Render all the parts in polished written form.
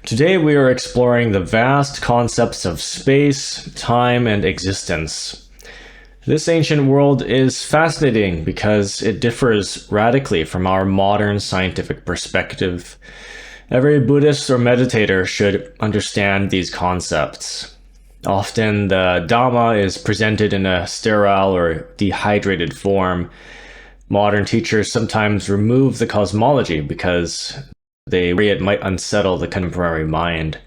Today we are exploring the vast concepts of space, time, and existence. This ancient world is fascinating because it differs radically from our modern scientific perspective. Every Buddhist or meditator should understand these concepts. Often the Dhamma is presented in a sterile or dehydrated form. Modern teachers sometimes remove the cosmology because they worry it might unsettle the contemporary mind,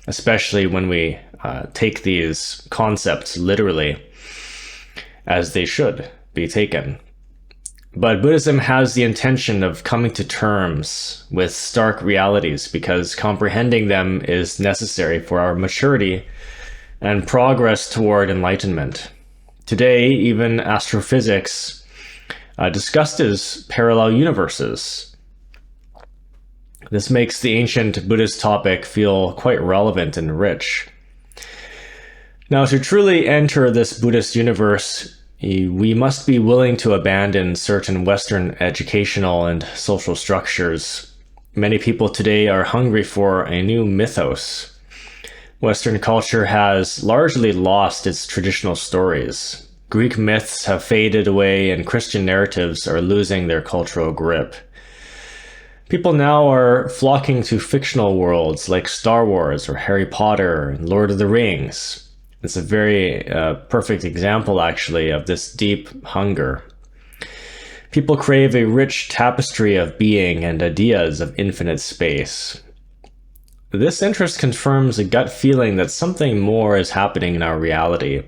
especially when we take these concepts literally, as they should be taken. But Buddhism has the intention of coming to terms with stark realities because comprehending them is necessary for our maturity and progress toward enlightenment. Today, even astrophysics discusses parallel universes. This makes the ancient Buddhist topic feel quite relevant and rich. Now, to truly enter this Buddhist universe, we must be willing to abandon certain Western educational and social structures. Many people today are hungry for a new mythos. Western culture has largely lost its traditional stories. Greek myths have faded away and Christian narratives are losing their cultural grip. People now are flocking to fictional worlds like Star Wars or Harry Potter and Lord of the Rings. It's a very perfect example, actually, of this deep hunger. People crave a rich tapestry of being and ideas of infinite space. This interest confirms a gut feeling that something more is happening in our reality.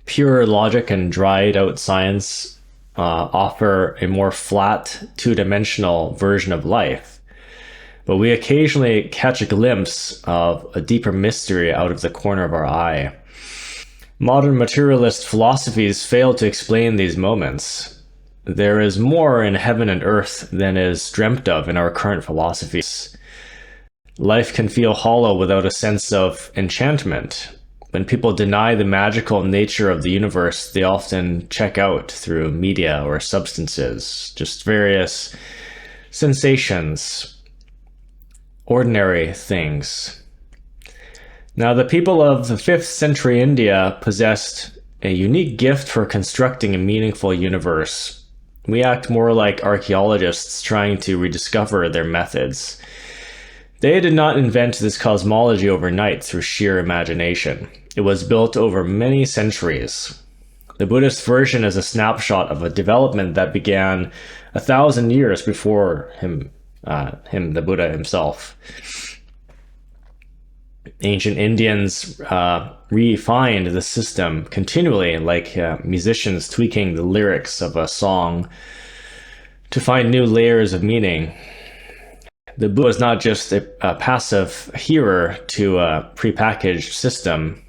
Pure logic and dried-out science offer a more flat, two-dimensional version of life. But we occasionally catch a glimpse of a deeper mystery out of the corner of our eye. Modern materialist philosophies fail to explain these moments. There is more in heaven and earth than is dreamt of in our current philosophies. Life can feel hollow without a sense of enchantment. When people deny the magical nature of the universe, they often check out through media or substances, just various sensations, ordinary things. Now, the people of the 5th century India possessed a unique gift for constructing a meaningful universe. We act more like archaeologists trying to rediscover their methods. They did not invent this cosmology overnight through sheer imagination. It was built over many centuries. The Buddhist version is a snapshot of a development that began 1,000 years before the Buddha himself. Ancient Indians refined the system continually, like musicians tweaking the lyrics of a song to find new layers of meaning. The Buddha was not just a passive hearer to a prepackaged system.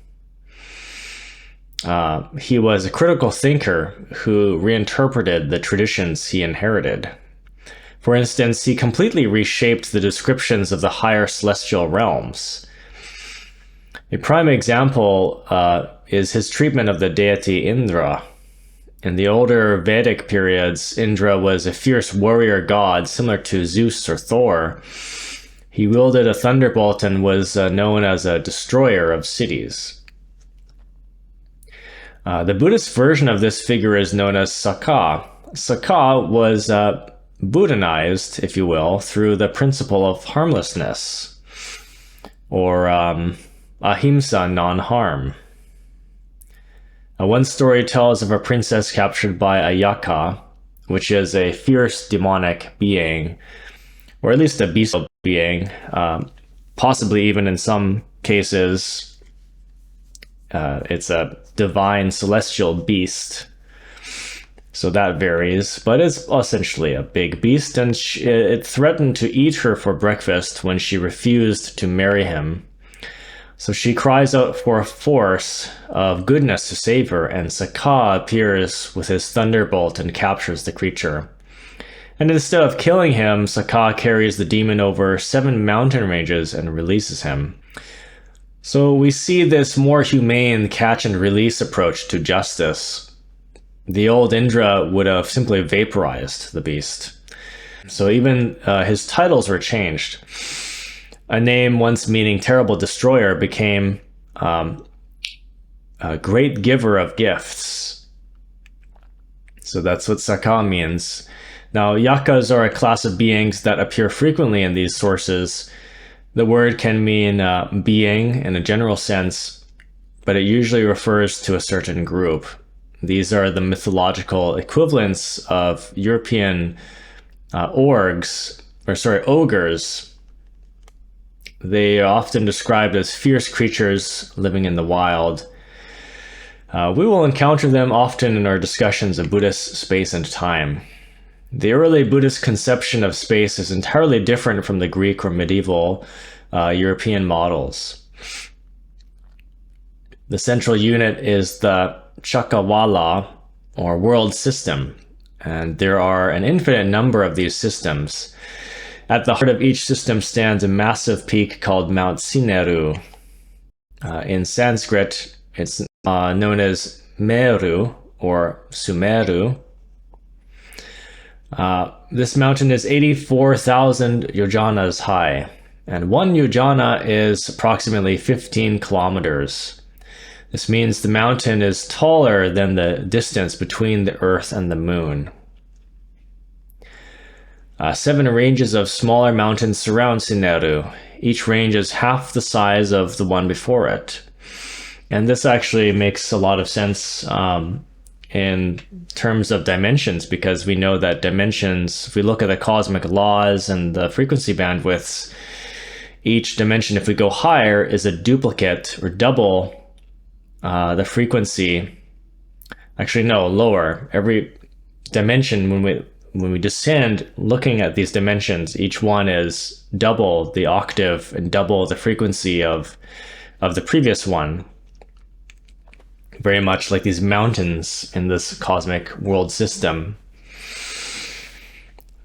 He was a critical thinker who reinterpreted the traditions he inherited. For instance, he completely reshaped the descriptions of the higher celestial realms. A prime example is his treatment of the deity Indra. In the older Vedic periods, Indra was a fierce warrior god similar to Zeus or Thor. He wielded a thunderbolt and was known as a destroyer of cities. The Buddhist version of this figure is known as Sakka. Sakka was Buddhanized, if you will, through the principle of harmlessness, or ahimsa, non-harm. One story tells of a princess captured by a yaka, which is a fierce demonic being, or at least a bestial being, possibly even in some cases, it's a divine celestial beast. So that varies, but it's essentially a big beast, and it threatened to eat her for breakfast when she refused to marry him. So she cries out for a force of goodness to save her, and Sakka appears with his thunderbolt and captures the creature. And instead of killing him, Sakka carries the demon over 7 mountain ranges and releases him. So we see this more humane catch and release approach to justice. The old Indra would have simply vaporized the beast. So even his titles were changed. a name once meaning terrible destroyer, became a great giver of gifts. So that's what Saka means. Now, yakas are a class of beings that appear frequently in these sources. The word can mean being in a general sense, but it usually refers to a certain group. These are the mythological equivalents of European ogres. They are often described as fierce creatures living in the wild. We will encounter them often in our discussions of Buddhist space and time. The early Buddhist conception of space is entirely different from the Greek or medieval European models. The central unit is the Chakrawala, or world system, and there are an infinite number of these systems. At the heart of each system stands a massive peak called Mount Sineru. In Sanskrit, it's known as Meru or Sumeru. This mountain is 84,000 yojanas high, and one yojana is approximately 15 kilometers. This means the mountain is taller than the distance between the Earth and the Moon. 7 ranges of smaller mountains surround Sineru. Each range is half the size of the one before it. And this actually makes a lot of sense in terms of dimensions, because we know that dimensions, if we look at the cosmic laws and the frequency bandwidths, each dimension, if we go higher, is a duplicate or double the frequency. Actually, no, lower. Every dimension, when we descend, looking at these dimensions, each one is double the octave and double the frequency of the previous one. Very much like these mountains in this cosmic world system.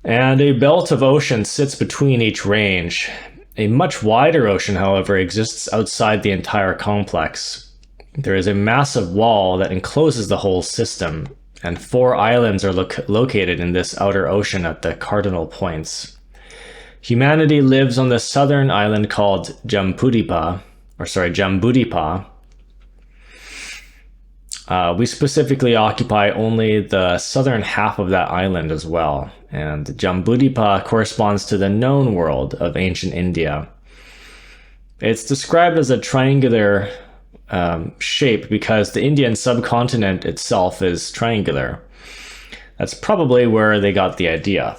And a belt of ocean sits between each range. A much wider ocean, however, exists outside the entire complex. There is a massive wall that encloses the whole system, and 4 islands are located in this outer ocean at the cardinal points. Humanity lives on the southern island called Jambudvipa. We specifically occupy only the southern half of that island as well, and Jambudvipa corresponds to the known world of ancient India. It's described as a triangular shape because the Indian subcontinent itself is triangular. That's probably where they got the idea.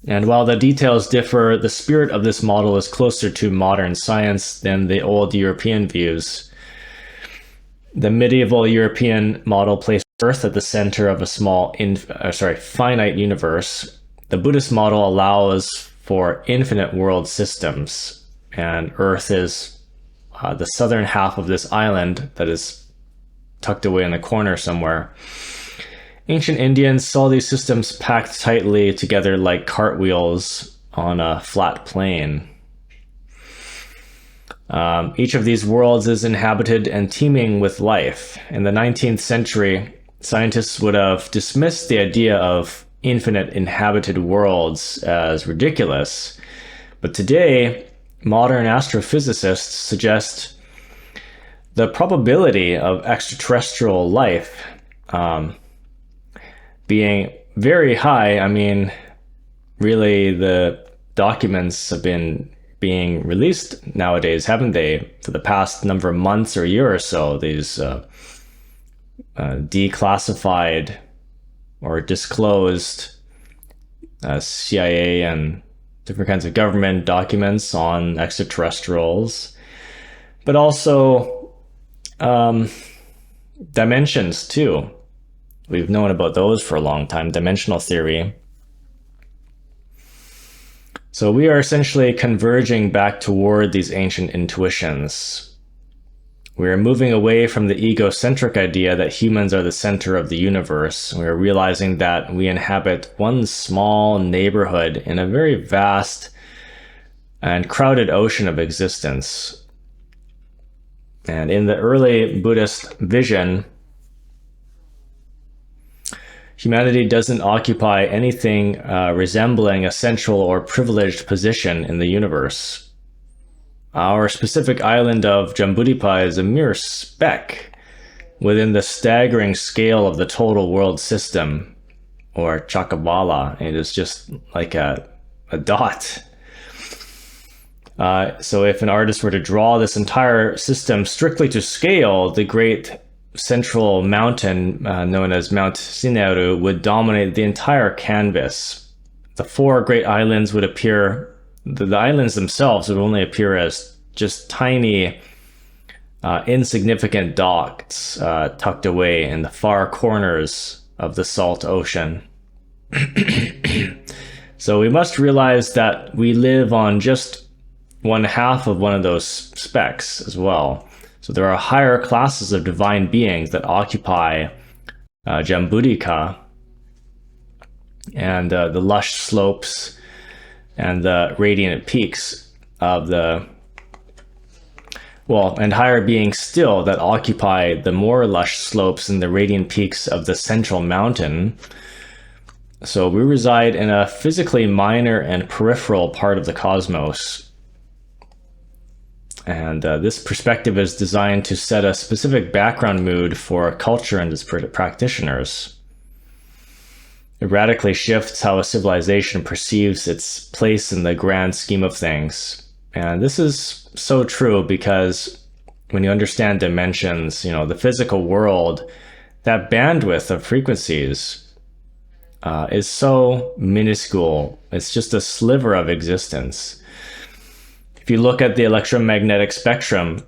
And while the details differ, the spirit of this model is closer to modern science than the old European views. The medieval European model placed Earth at the center of a finite universe. The Buddhist model allows for infinite world systems, and Earth is the southern half of this island that is tucked away in the corner somewhere. Ancient Indians saw these systems packed tightly together like cartwheels on a flat plane. Each of these worlds is inhabited and teeming with life. In the 19th century, scientists would have dismissed the idea of infinite inhabited worlds as ridiculous. But today, modern astrophysicists suggest the probability of extraterrestrial life being very high. I mean, really, the documents have been being released nowadays, haven't they, for the past number of months or year or so, these declassified or disclosed CIA and different kinds of government documents on extraterrestrials, but also dimensions too. We've known about those for a long time, dimensional theory. So we are essentially converging back toward these ancient intuitions. We are moving away from the egocentric idea that humans are the center of the universe. We are realizing that we inhabit one small neighborhood in a very vast and crowded ocean of existence. And in the early Buddhist vision, humanity doesn't occupy anything resembling a central or privileged position in the universe. Our specific island of Jambudvipa is a mere speck within the staggering scale of the total world system, or Chakavala. It is just like a dot. So if an artist were to draw this entire system strictly to scale, the great central mountain known as Mount Sineru would dominate the entire canvas. The four great islands would appear, the islands themselves would only appear as just tiny, insignificant dots tucked away in the far corners of the salt ocean. So we must realize that we live on just one half of one of those specks as well. So there are higher classes of divine beings that occupy Jambudvipa and the lush slopes and the radiant peaks of the, well, and higher beings still that occupy the more lush slopes and the radiant peaks of the central mountain. So we reside in a physically minor and peripheral part of the cosmos. And this perspective is designed to set a specific background mood for culture and its practitioners. It radically shifts how a civilization perceives its place in the grand scheme of things. And this is so true because when you understand dimensions, the physical world, that bandwidth of frequencies is so minuscule. It's just a sliver of existence. If you look at the electromagnetic spectrum,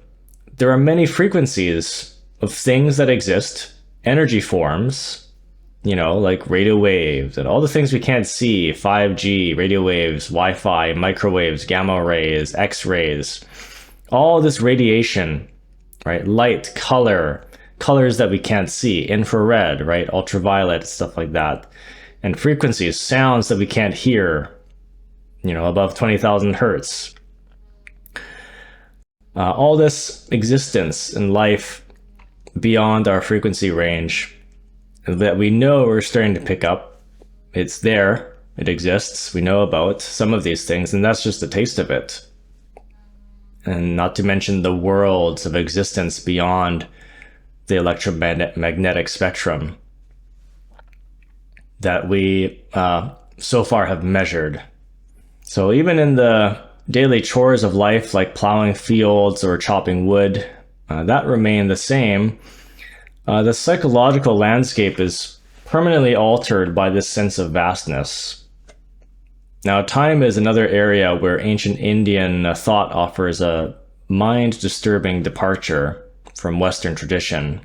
there are many frequencies of things that exist, energy forms, like radio waves and all the things we can't see, 5G, radio waves, Wi-Fi, microwaves, gamma rays, X-rays, all this radiation, right? Light, colors that we can't see, infrared, right? Ultraviolet, stuff like that. And frequencies, sounds that we can't hear, above 20,000 hertz. All this existence in life beyond our frequency range that we know we're starting to pick up. It's there, it exists, we know about some of these things, and that's just a taste of it. And not to mention the worlds of existence beyond the electromagnetic spectrum that we so far have measured. So even in the daily chores of life, like plowing fields or chopping wood, that remain the same. The psychological landscape is permanently altered by this sense of vastness. Now, time is another area where ancient Indian thought offers a mind-disturbing departure from Western tradition.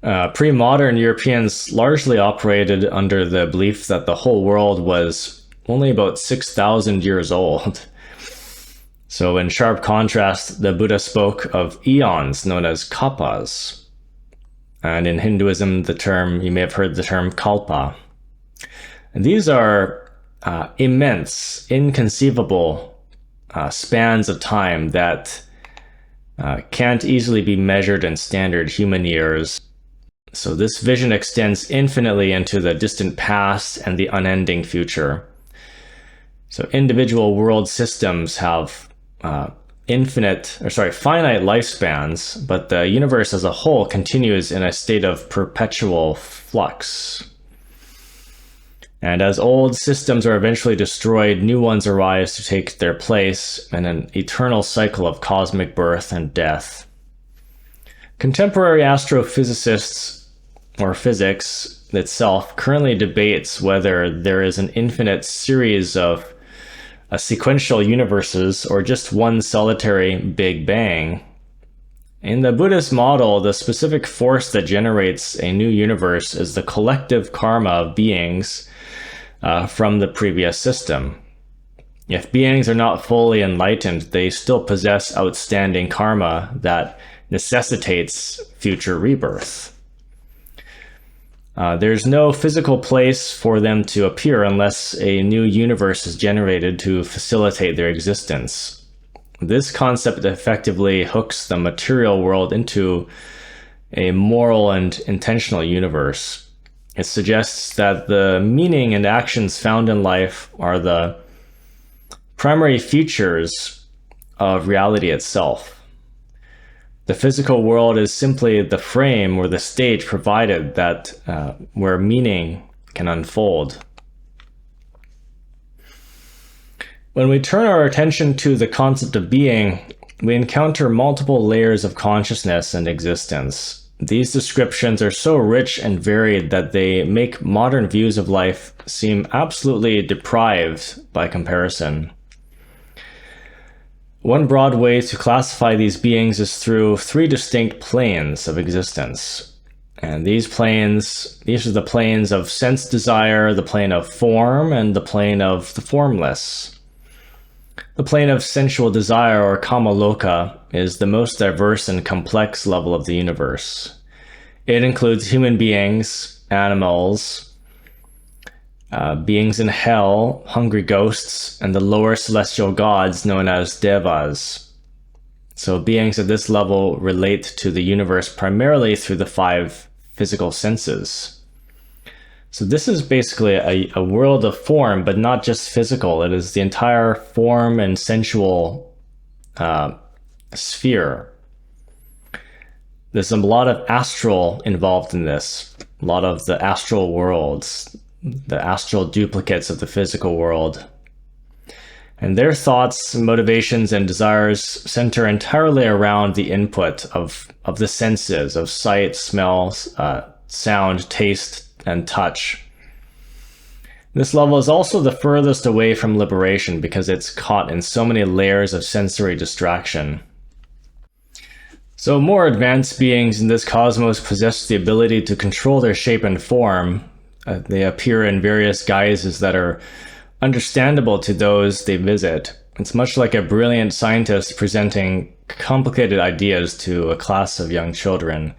Pre-modern Europeans largely operated under the belief that the whole world was only about 6,000 years old. So in sharp contrast, the Buddha spoke of eons known as kappas. And in Hinduism, you may have heard the term kalpa. And these are immense, inconceivable spans of time that can't easily be measured in standard human years. So this vision extends infinitely into the distant past and the unending future. So individual world systems have finite lifespans, but the universe as a whole continues in a state of perpetual flux. And as old systems are eventually destroyed, new ones arise to take their place in an eternal cycle of cosmic birth and death. Contemporary astrophysicists, or physics itself, currently debates whether there is an infinite series of sequential universes or just one solitary Big Bang. In the Buddhist model, the specific force that generates a new universe is the collective karma of beings from the previous system. If beings are not fully enlightened, they still possess outstanding karma that necessitates future rebirth. There's no physical place for them to appear unless a new universe is generated to facilitate their existence. This concept effectively hooks the material world into a moral and intentional universe. It suggests that the meaning and actions found in life are the primary features of reality itself. The physical world is simply the frame or the stage provided that where meaning can unfold. When we turn our attention to the concept of being, we encounter multiple layers of consciousness and existence. These descriptions are so rich and varied that they make modern views of life seem absolutely deprived by comparison. One broad way to classify these beings is through three distinct planes of existence. And these are the planes of sense desire, the plane of form, and the plane of the formless. The plane of sensual desire, or kamaloka, is the most diverse and complex level of the universe. It includes human beings, animals, beings in hell, hungry ghosts, and the lower celestial gods known as devas. So beings at this level relate to the universe primarily through the five physical senses. So this is basically a world of form, but not just physical. It is the entire form and sensual sphere. There's a lot of astral involved in this, a lot of the astral worlds, the astral duplicates of the physical world. And their thoughts, motivations, and desires center entirely around the input of the senses, of sight, smell, sound, taste, and touch. This level is also the furthest away from liberation because it's caught in so many layers of sensory distraction. So more advanced beings in this cosmos possess the ability to control their shape and form. They appear in various guises that are understandable to those they visit. It's much like a brilliant scientist presenting complicated ideas to a class of young children.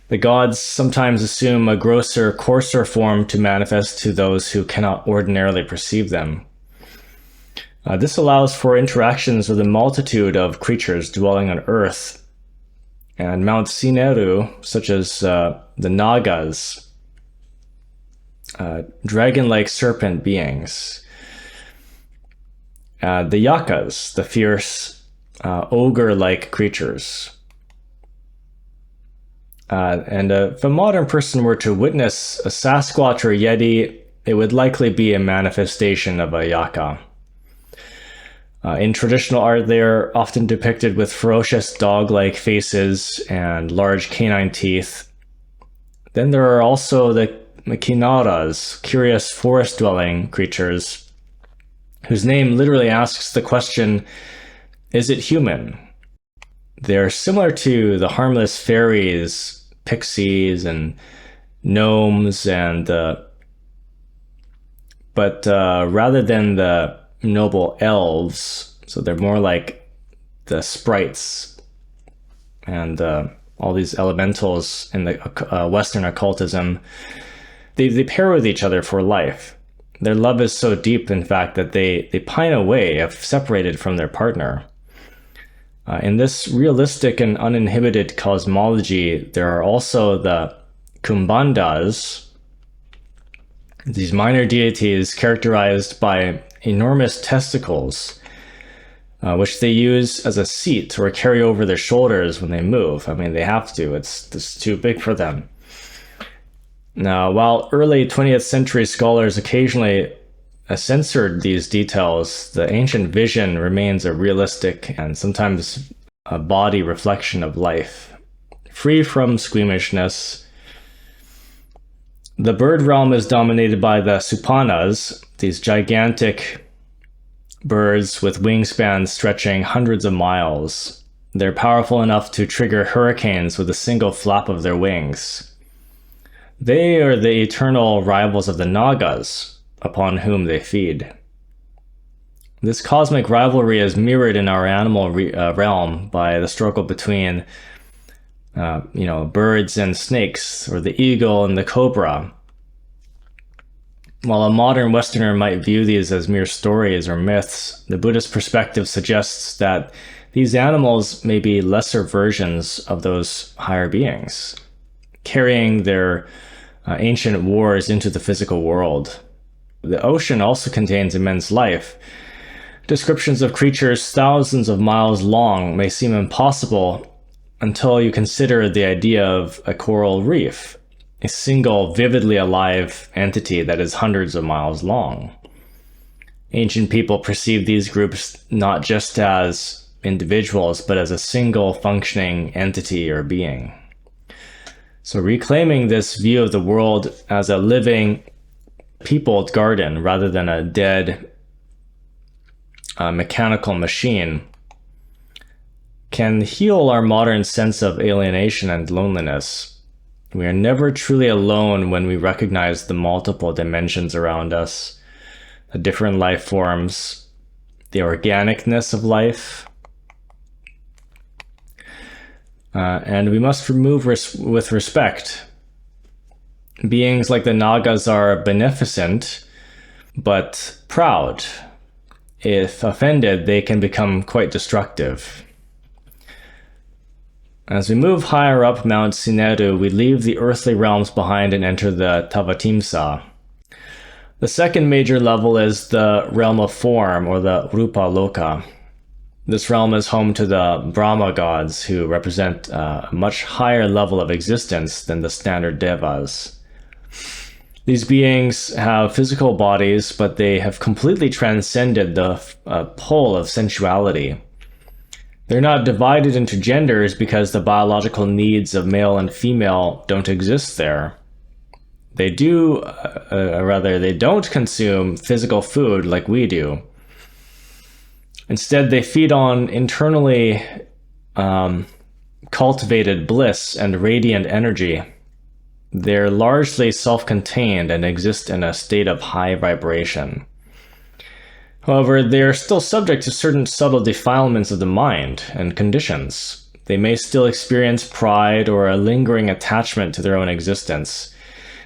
The gods sometimes assume a grosser, coarser form to manifest to those who cannot ordinarily perceive them. This allows for interactions with a multitude of creatures dwelling on Earth. And Mount Sineru, such as the Nagas, dragon-like serpent beings. The Yakas, the fierce ogre-like creatures. And if a modern person were to witness a Sasquatch or Yeti, it would likely be a manifestation of a Yaka. In traditional art, they are often depicted with ferocious dog-like faces and large canine teeth. Then there are also the Kinaras, curious forest-dwelling creatures, whose name literally asks the question, is it human? They're similar to the harmless fairies, pixies, and gnomes, but rather than the noble elves, so they're more like the sprites and all these elementals in the Western occultism. They pair with each other for life. Their love is so deep, in fact, that they pine away if separated from their partner. In this realistic and uninhibited cosmology, there are also the Kumbhandas, these minor deities characterized by enormous testicles, which they use as a seat or carry over their shoulders when they move. I mean, they have to. It's too big for them. Now, while early 20th century scholars occasionally censored these details, the ancient vision remains a realistic and sometimes a body reflection of life, free from squeamishness. The bird realm is dominated by the Supanas, these gigantic birds with wingspans stretching hundreds of miles. They're powerful enough to trigger hurricanes with a single flap of their wings. They are the eternal rivals of the Nagas, upon whom they feed. This cosmic rivalry is mirrored in our animal realm by the struggle between birds and snakes, or the eagle and the cobra. While a modern Westerner might view these as mere stories or myths, the Buddhist perspective suggests that these animals may be lesser versions of those higher beings, carrying their ancient wars into the physical world. The ocean also contains immense life. Descriptions of creatures thousands of miles long may seem impossible until you consider the idea of a coral reef, a single, vividly alive entity that is hundreds of miles long. Ancient people perceived these groups not just as individuals, but as a single functioning entity or being. So reclaiming this view of the world as a living, peopled garden rather than a dead, mechanical machine can heal our modern sense of alienation and loneliness. We are never truly alone when we recognize the multiple dimensions around us, the different life forms, the organicness of life. And we must move with respect. Beings like the Nagas are beneficent, but proud. If offended, they can become quite destructive. As we move higher up Mount Sineru, we leave the earthly realms behind and enter the Tavatimsa. The second major level is the realm of form, or the Rupa Loka. This realm is home to the Brahma gods, who represent a much higher level of existence than the standard devas. These beings have physical bodies, but they have completely transcended the pole of sensuality. They're not divided into genders because the biological needs of male and female don't exist there. They don't consume physical food like we do. Instead, they feed on internally cultivated bliss and radiant energy. They're largely self-contained and exist in a state of high vibration. However, they're still subject to certain subtle defilements of the mind and conditions. They may still experience pride or a lingering attachment to their own existence.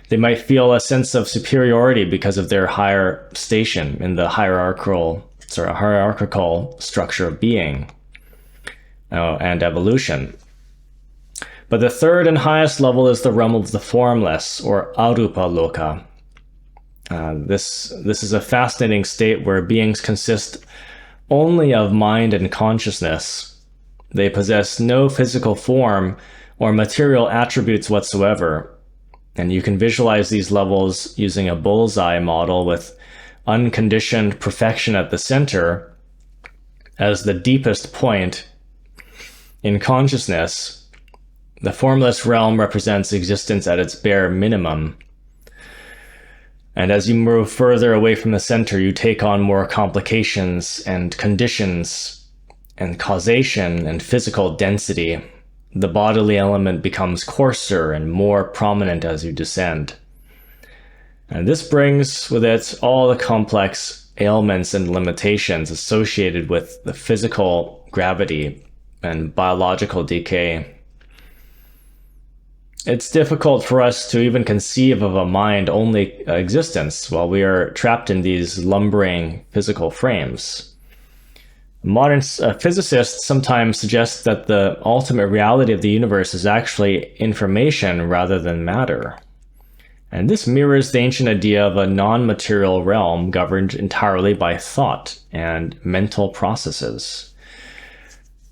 They might feel a sense of superiority because of their higher station in the hierarchical structure of being and evolution. But the third and highest level is the realm of the formless, or arupa loka. This is a fascinating state where beings consist only of mind and consciousness. They possess no physical form or material attributes whatsoever. And you can visualize these levels using a bullseye model with unconditioned perfection at the center as the deepest point in consciousness. The formless realm represents existence at its bare minimum. And as you move further away from the center, you take on more complications and conditions and causation and physical density. The bodily element becomes coarser and more prominent as you descend. And this brings with it all the complex ailments and limitations associated with the physical gravity and biological decay. It's difficult for us to even conceive of a mind-only existence while we are trapped in these lumbering physical frames. Modern physicists sometimes suggest that the ultimate reality of the universe is actually information rather than matter. And this mirrors the ancient idea of a non-material realm governed entirely by thought and mental processes.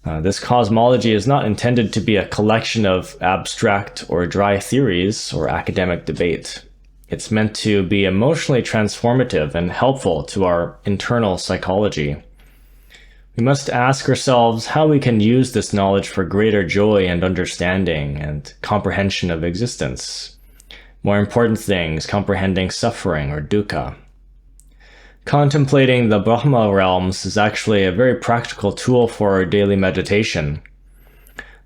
This cosmology is not intended to be a collection of abstract or dry theories or academic debate. It's meant to be emotionally transformative and helpful to our internal psychology. We must ask ourselves how we can use this knowledge for greater joy and understanding and comprehension of existence. More important things, comprehending suffering or dukkha. Contemplating the Brahma realms is actually a very practical tool for daily meditation.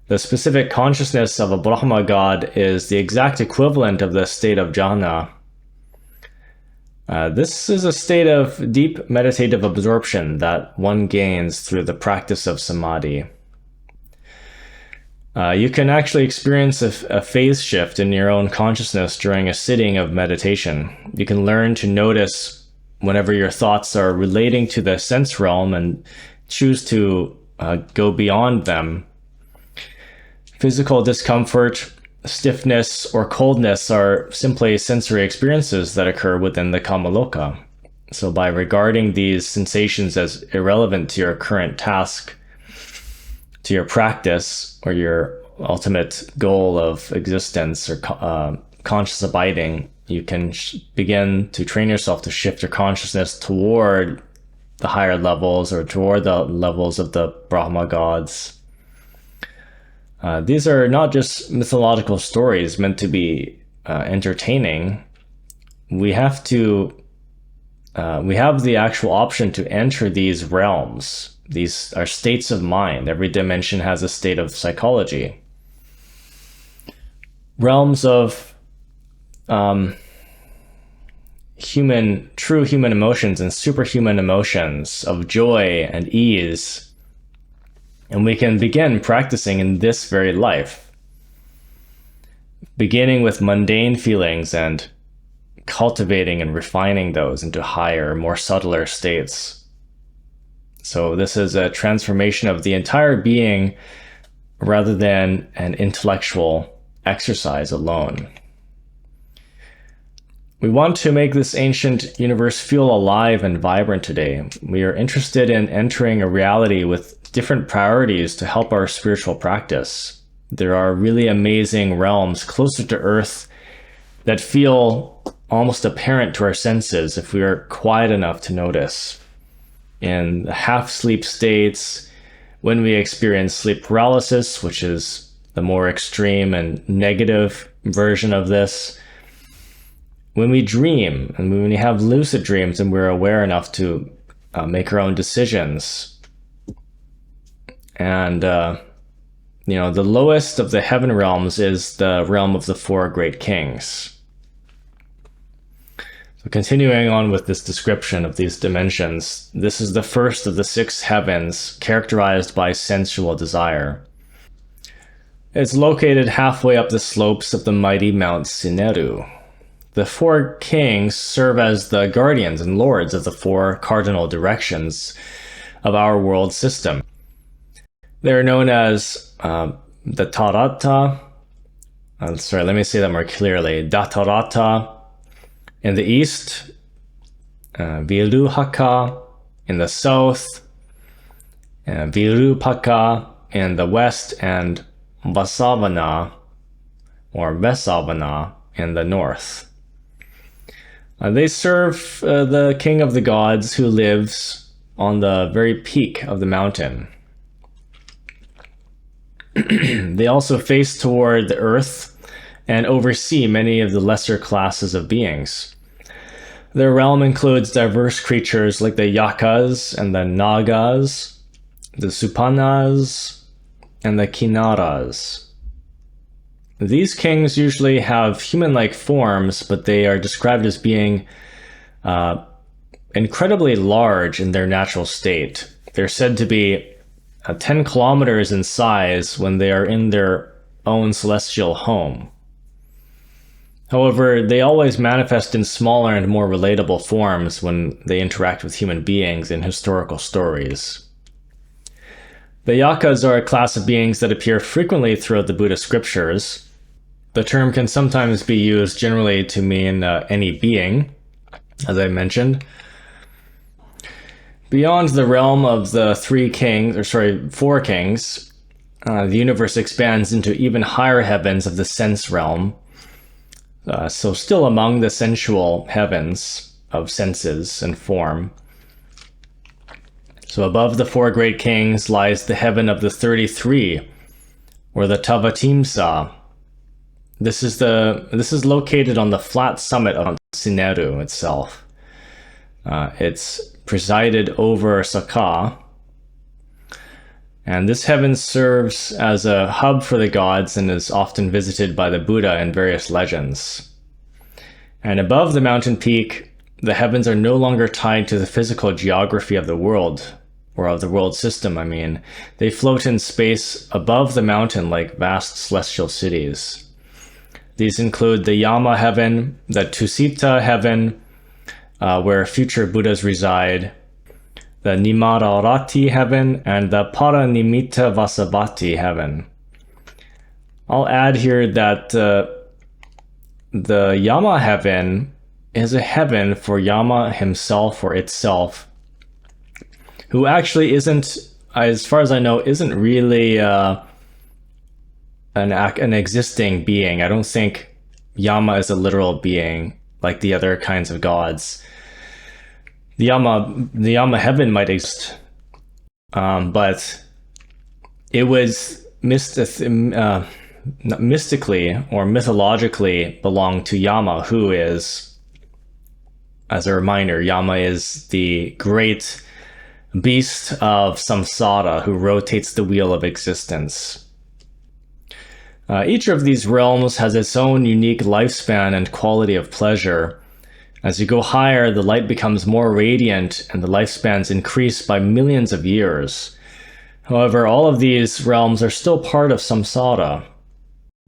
The specific consciousness of a Brahma god is the exact equivalent of the state of jhana. This is a state of deep meditative absorption that one gains through the practice of samadhi. You can actually experience a phase shift in your own consciousness during a sitting of meditation. You can learn to notice whenever your thoughts are relating to the sense realm and choose to go beyond them. Physical discomfort, stiffness, or coldness are simply sensory experiences that occur within the Kamaloka. So by regarding these sensations as irrelevant to your current task, to your practice, or your ultimate goal of existence or conscious abiding, you can begin to train yourself to shift your consciousness toward the higher levels or toward the levels of the Brahma gods. These are not just mythological stories meant to be entertaining. We have the actual option to enter these realms. These are states of mind. Every dimension has a state of psychology. Realms of true human emotions and superhuman emotions of joy and ease. And we can begin practicing in this very life, beginning with mundane feelings and cultivating and refining those into higher, more subtler states. So this is a transformation of the entire being rather than an intellectual exercise alone. We want to make this ancient universe feel alive and vibrant today. We are interested in entering a reality with different priorities to help our spiritual practice. There are really amazing realms closer to Earth that feel almost apparent to our senses if we are quiet enough to notice. In the half-sleep states, when we experience sleep paralysis, which is the more extreme and negative version of this, when we dream and when we have lucid dreams and we're aware enough to make our own decisions. And, the lowest of the heaven realms is the realm of the four great kings. So continuing on with this description of these dimensions, this is the first of the 6 heavens characterized by sensual desire. It's located halfway up the slopes of the mighty Mount Sineru. The 4 kings serve as the guardians and lords of the 4 cardinal directions of our world system. They're known as the Tarata. Let me say that more clearly. Datarata in the east, Viruhaka in the south, Virupaka in the west, and Vasavana or Vesavana in the north. They serve the king of the gods who lives on the very peak of the mountain. They also face toward the earth and oversee many of the lesser classes of beings. Their realm includes diverse creatures like the yakas and the nagas, the supanas, and the kinnaras. These kings usually have human-like forms, but they are described as being incredibly large in their natural state. They're said to be 10 kilometers in size when they are in their own celestial home. However, they always manifest in smaller and more relatable forms when they interact with human beings in historical stories. The yakas are a class of beings that appear frequently throughout the Buddhist scriptures. The term can sometimes be used generally to mean any being, as I mentioned. Beyond the realm of the 4 kings, the universe expands into even higher heavens of the sense realm. So still among the sensual heavens of senses and form. So above the 4 great kings lies the heaven of the 33, or the Tavatimsa. This is located on the flat summit of Sineru itself. It's presided over Sakha, and this heaven serves as a hub for the gods and is often visited by the Buddha in various legends. And above the mountain peak, the heavens are no longer tied to the physical geography of the world, or of the world system, I mean. They float in space above the mountain like vast celestial cities. These include the Yama heaven, the Tusita heaven, where future Buddhas reside, the Nimararati heaven, and the Paranimitta Vasavati heaven. I'll add here that the Yama heaven is a heaven for Yama himself or itself, who actually isn't, as far as I know, isn't really an existing being. I don't think Yama is a literal being like the other kinds of gods. The Yama heaven might exist, but it was mystically or mythologically belonged to Yama, who is, as a reminder, Yama is the great beast of samsara who rotates the wheel of existence. Each of these realms has its own unique lifespan and quality of pleasure. As you go higher, the light becomes more radiant and the lifespans increase by millions of years. However, all of these realms are still part of samsara.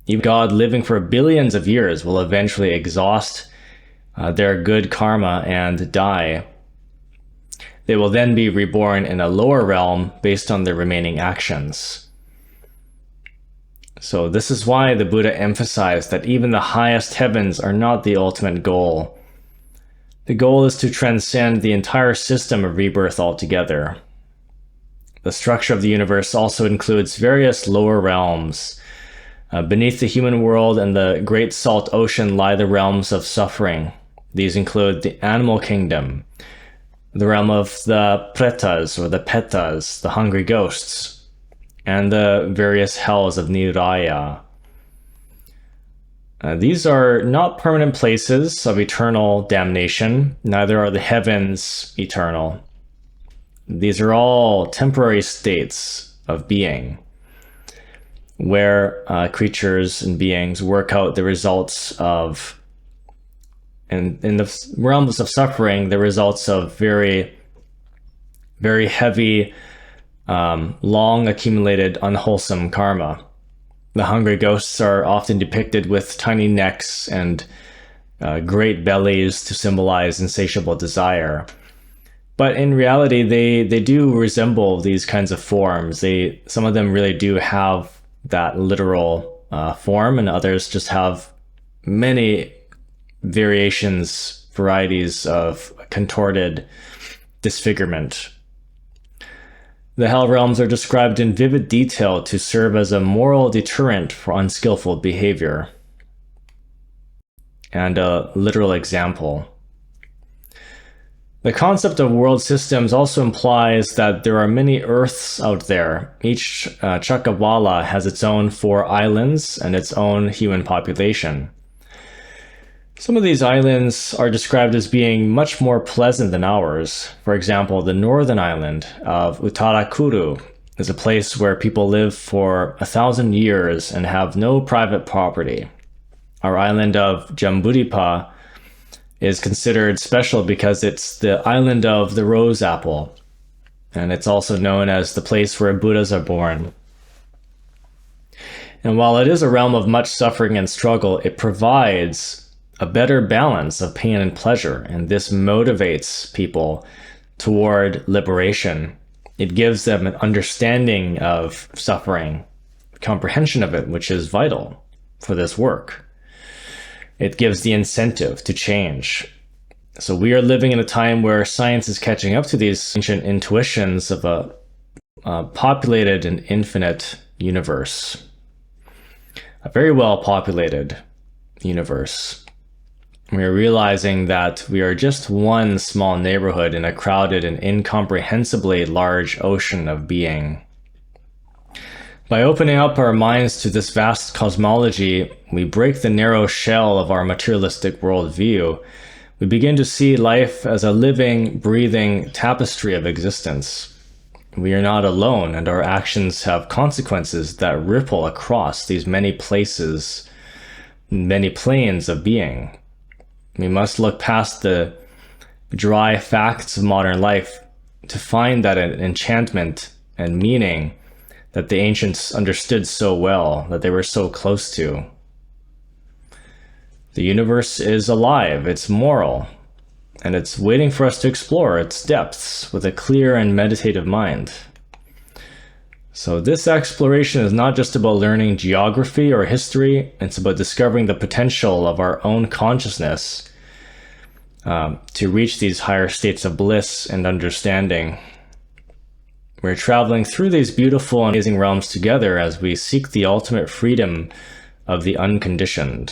Even God living for billions of years will eventually exhaust their good karma and die. They will then be reborn in a lower realm based on their remaining actions. So this is why the Buddha emphasized that even the highest heavens are not the ultimate goal. The goal is to transcend the entire system of rebirth altogether. The structure of the universe also includes various lower realms. Beneath the human world and the great salt ocean lie the realms of suffering. These include the animal kingdom, the realm of the pretas or the petas, the hungry ghosts, and the various hells of Niraya. These are not permanent places of eternal damnation, neither are the heavens eternal. These are all temporary states of being, where creatures and beings work out the results of, and in the realms of suffering, the results of very, very heavy, long accumulated unwholesome karma. The hungry ghosts are often depicted with tiny necks and great bellies to symbolize insatiable desire. But in reality, they do resemble these kinds of forms. Some of them really do have that literal form, and others just have many variations, varieties of contorted disfigurement. The hell realms are described in vivid detail to serve as a moral deterrent for unskillful behavior. And a literal example. The concept of world systems also implies that there are many Earths out there. Each Chakavala has its own 4 islands and its own human population. Some of these islands are described as being much more pleasant than ours. For example, the northern island of Uttarakuru is a place where people live for 1,000 years and have no private property. Our island of Jambudvipa is considered special because it's the island of the rose apple, and it's also known as the place where Buddhas are born. And while it is a realm of much suffering and struggle, it provides a better balance of pain and pleasure, and this motivates people toward liberation. It gives them an understanding of suffering, comprehension of it, which is vital for this work. It gives the incentive to change. So we are living in a time where science is catching up to these ancient intuitions of a populated and infinite universe. A very well populated universe. We are realizing that we are just one small neighborhood in a crowded and incomprehensibly large ocean of being. By opening up our minds to this vast cosmology, we break the narrow shell of our materialistic worldview. We begin to see life as a living, breathing tapestry of existence. We are not alone, and our actions have consequences that ripple across these many places, many planes of being. We must look past the dry facts of modern life to find that enchantment and meaning that the ancients understood so well, that they were so close to. The universe is alive, it's moral, and it's waiting for us to explore its depths with a clear and meditative mind. So this exploration is not just about learning geography or history, it's about discovering the potential of our own consciousness to reach these higher states of bliss and understanding. We're traveling through these beautiful and amazing realms together as we seek the ultimate freedom of the unconditioned.